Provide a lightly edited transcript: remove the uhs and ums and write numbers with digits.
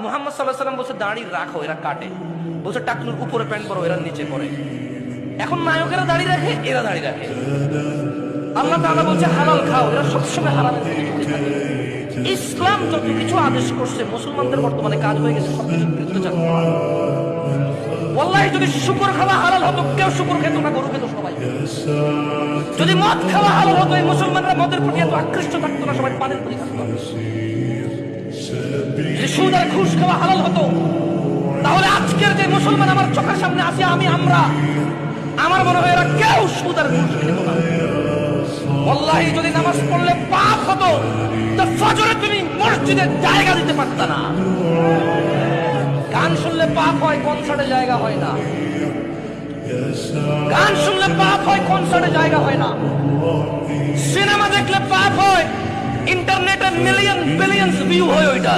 মুহাম্মদ সাল্লাল্লাহু আলাইহি ওয়াসাল্লাম বলছে দাড়ি রাখো, এরা কাটে। বলছে টাকনুর উপরে প্যান্ট পরো, এরা নিচে পরে। এখন নায়কেরা দাড়ি রাখে, এরা দাড়ি রাখে। আল্লাহ তাআলা বলছে হালাল খাও, এরা সবসময় হারামের দিকে ঝুঁকে থাকে। ইসলাম যত কিছু আদেশ করছে, মুসলমানদের বর্তমানে কাজ হয়ে গেছে সবকিছু বিরুদ্ধে চালানো। ওয়াল্লাহি যদি শুকর খাওয়া হালাল হতো, কেউ শুকর খেত না, গরু খেত সবাই। যদি মদ খাওয়া হালাল হতো, এই মুসলমানরা মদের প্রতি এত আকৃষ্ট থাকতো না, সবাই পানের প্রতি থাকতো। যদি সুদ আর ঘুষ খাওয়া হালাল হতো, তাহলে আজকের যে মুসলমান আমার চোখের সামনে আছে, আমরা আমার মনে হয় এরা কেউ সুদ আর ঘুষ খেত না। ওয়াল্লাহি যদি নামাজ পড়লে পাপ হতো, তো ফজরে তুমি মসজিদে জায়গা দিতে পারত না। গান শুনলে পাপ হয়, কনসার্টে জায়গা হয় না। গান শুনলে পাপ হয়, কনসার্টে জায়গা হয় না। সিনেমা দেখলে পাপ হয়, ইন্টারনেটে মিলিয়ন বিলিয়ন ভিউ হয় ওইটা।